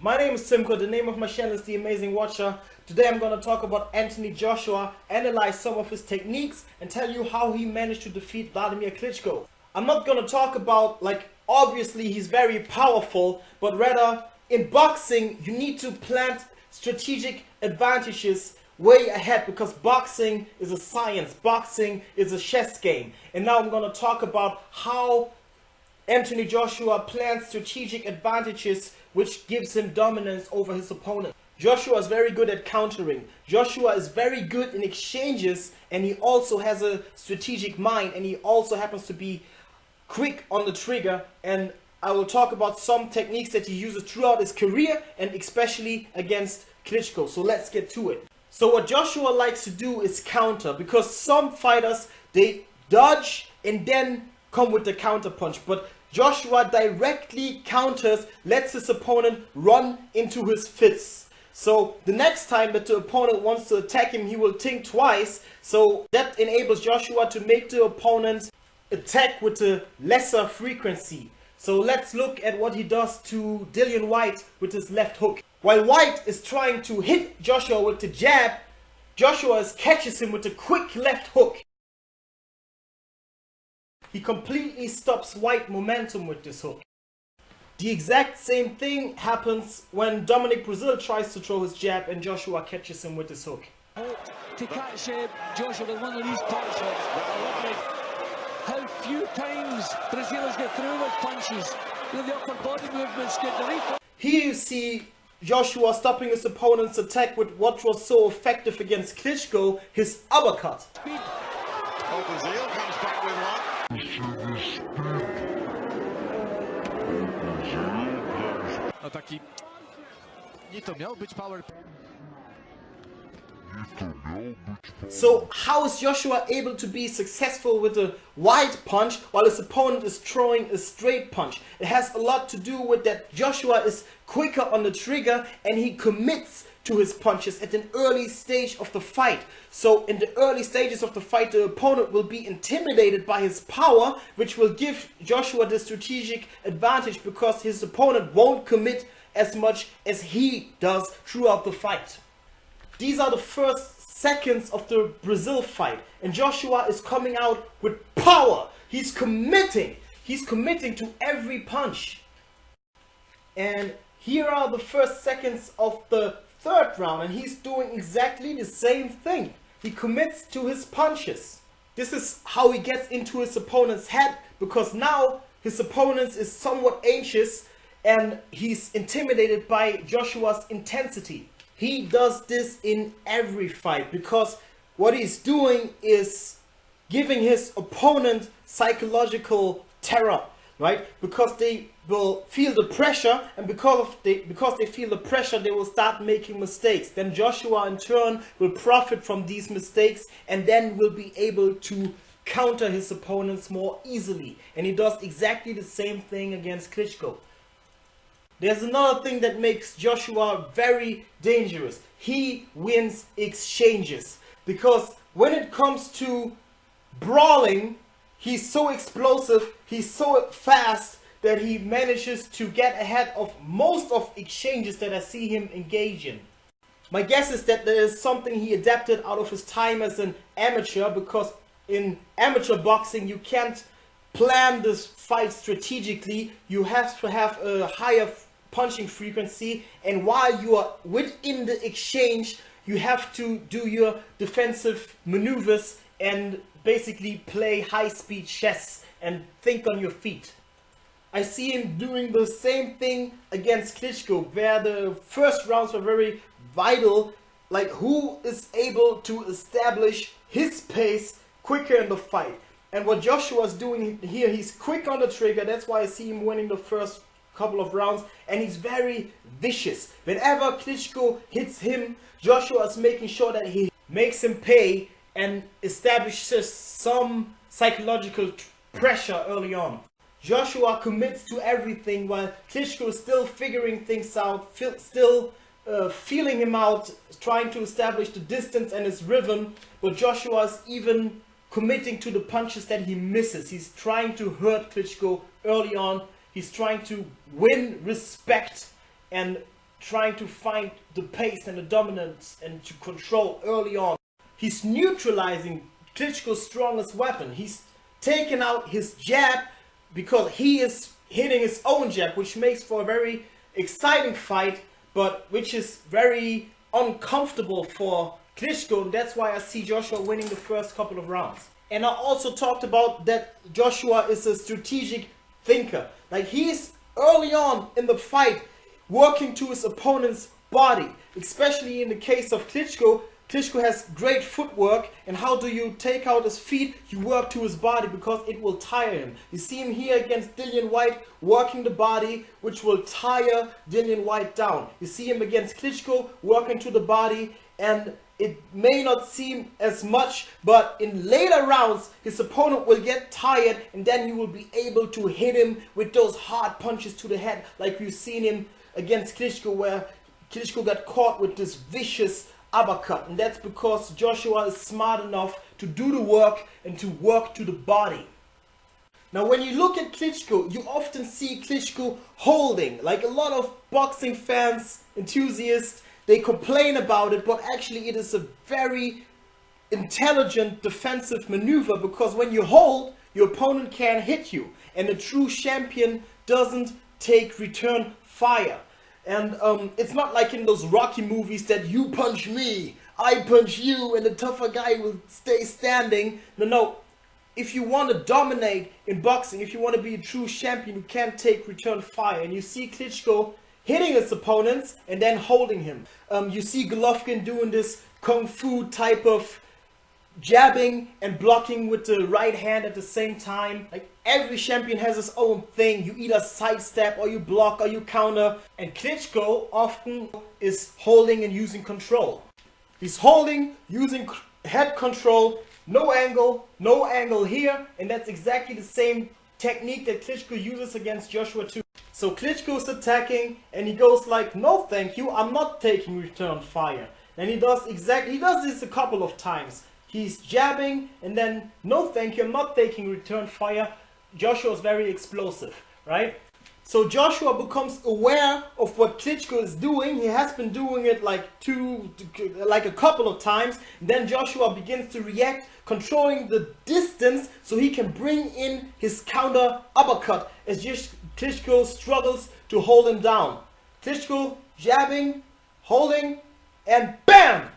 My name is Simko, the name of my channel is The Amazing Watcher. Today I'm going to talk about Anthony Joshua, analyze some of his techniques and tell you how he managed to defeat Wladimir Klitschko. I'm not going to talk about, obviously he's very powerful, but rather in boxing you need to plant strategic advantages way ahead, because boxing is a science, boxing is a chess game. And now I'm going to talk about how Anthony Joshua plans strategic advantages which gives him dominance over his opponent. Joshua is very good at countering. Joshua is very good in exchanges, and he also has a strategic mind, and he also happens to be quick on the trigger. And I will talk about some techniques that he uses throughout his career and especially against Klitschko. So let's get to it. So what Joshua likes to do is counter, because some fighters, they dodge and then come with the counter punch, but Joshua directly counters, lets his opponent run into his fists. So the next time that the opponent wants to attack him, he will think twice. So that enables Joshua to make the opponent attack with a lesser frequency. So let's look at what he does to Dillian Whyte with his left hook. While Whyte is trying to hit Joshua with the jab, Joshua catches him with a quick left hook. He completely stops Whyte momentum with this hook. The exact same thing happens when Dominic Brazil tries to throw his jab and Joshua catches him with his hook. To catch Joshua with one of these punch shots, but I love it. How few times Brazilians get through with punches. The upper body movements get the replay. Here you see Joshua stopping his opponent's attack with what was so effective against Klitschko, his uppercut. Oh, Brazil comes back with one. No taki, nie to miał być power. So how is Joshua able to be successful with a wide punch while his opponent is throwing a straight punch? It has a lot to do with that Joshua is quicker on the trigger and he commits to his punches at an early stage of the fight. So in the early stages of the fight, the opponent will be intimidated by his power, which will give Joshua the strategic advantage because his opponent won't commit as much as he does throughout the fight. These are the first seconds of the Brazil fight, and Joshua is coming out with power. He's committing to every punch. And here are the first seconds of the third round, and he's doing exactly the same thing. He commits to his punches. This is how he gets into his opponent's head, because now his opponent is somewhat anxious and he's intimidated by Joshua's intensity. He does this in every fight because what he's doing is giving his opponent psychological terror, right? Because they will feel the pressure, and because they feel the pressure, they will start making mistakes. Then Joshua in turn will profit from these mistakes and then will be able to counter his opponents more easily. And he does exactly the same thing against Klitschko. There's another thing that makes Joshua very dangerous. He wins exchanges, because when it comes to brawling, he's so explosive, he's so fast that he manages to get ahead of most of exchanges that I see him engage in. My guess is that there is something he adapted out of his time as an amateur, because in amateur boxing you can't plan this fight strategically. You have to have a higher punching frequency, and while you are within the exchange you have to do your defensive maneuvers and basically play high-speed chess and think on your feet. I see him doing the same thing against Klitschko, where the first rounds were very vital, like who is able to establish his pace quicker in the fight. And what Joshua's doing here, he's quick on the trigger, that's why I see him winning the first couple of rounds, and he's very vicious. Whenever Klitschko hits him, Joshua is making sure that he makes him pay and establishes some psychological pressure early on. Joshua commits to everything while Klitschko is still figuring things out, still feeling him out, trying to establish the distance and his rhythm, but Joshua is even committing to the punches that he misses. He's trying to hurt Klitschko early on. He's trying to win respect and trying to find the pace and the dominance and to control early on. He's neutralizing Klitschko's strongest weapon. He's taken out his jab because he is hitting his own jab, which makes for a very exciting fight, but which is very uncomfortable for Klitschko, and that's why I see Joshua winning the first couple of rounds. And I also talked about that Joshua is a strategic thinker. Like, he's early on in the fight working to his opponent's body, especially in the case of Klitschko. Klitschko has great footwork, and how do you take out his feet? You work to his body because it will tire him. You see him here against Dillian Whyte working the body, which will tire Dillian Whyte down. You see him against Klitschko working to the body, and it may not seem as much, but in later rounds his opponent will get tired, and then you will be able to hit him with those hard punches to the head, like we've seen him against Klitschko, where Klitschko got caught with this vicious uppercut. And that's because Joshua is smart enough to do the work and to work to the body. Now when you look at Klitschko, you often see Klitschko holding. Like, a lot of boxing fans, enthusiasts, they complain about it, but actually it is a very intelligent defensive maneuver, because when you hold, your opponent can hit you, and a true champion doesn't take return fire. And it's not like in those Rocky movies that you punch me, I punch you, and the tougher guy will stay standing. No. If you want to dominate in boxing, if you want to be a true champion, you can't take return fire. And you see Klitschko hitting his opponents and then holding him. You see Golovkin doing this kung fu type of jabbing and blocking with the right hand at the same time. Like, every champion has his own thing. You either sidestep or you block or you counter. And Klitschko often is holding and using control. He's holding, using head control, no angle here, and that's exactly the same technique that Klitschko uses against Joshua too. So Klitschko's attacking and he goes like, no thank you, I'm not taking return fire. And he does this a couple of times. He's jabbing and then, no thank you, I'm not taking return fire. Joshua is very explosive, right? So Joshua becomes aware of what Klitschko is doing. He has been doing it like a couple of times. And then Joshua begins to react, controlling the distance so he can bring in his counter uppercut as Klitschko struggles to hold him down. Klitschko jabbing, holding, and BAM!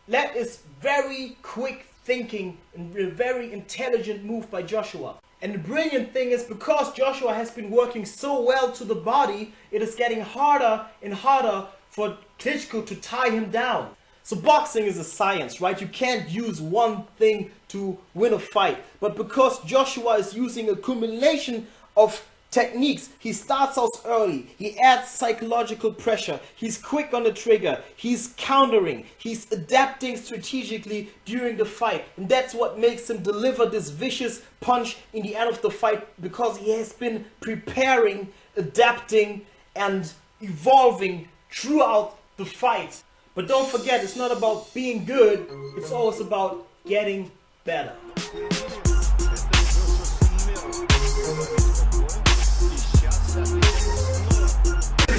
That is very quick thinking and a very intelligent move by Joshua. And the brilliant thing is, because Joshua has been working so well to the body, it is getting harder and harder for Klitschko to tie him down. So boxing is a science, right? You can't use one thing to win a fight. But because Joshua is using a combination of techniques, he starts out early, he adds psychological pressure, he's quick on the trigger, he's countering, he's adapting strategically during the fight, and that's what makes him deliver this vicious punch in the end of the fight, because he has been preparing, adapting and evolving throughout the fight. But don't forget, it's not about being good, it's always about getting better.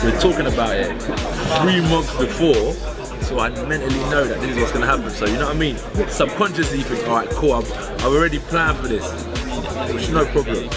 We're talking about it 3 months before, so I mentally know that this is what's going to happen. So you know what I mean? Subconsciously you think, alright cool, I've already planned for this, which is no problem.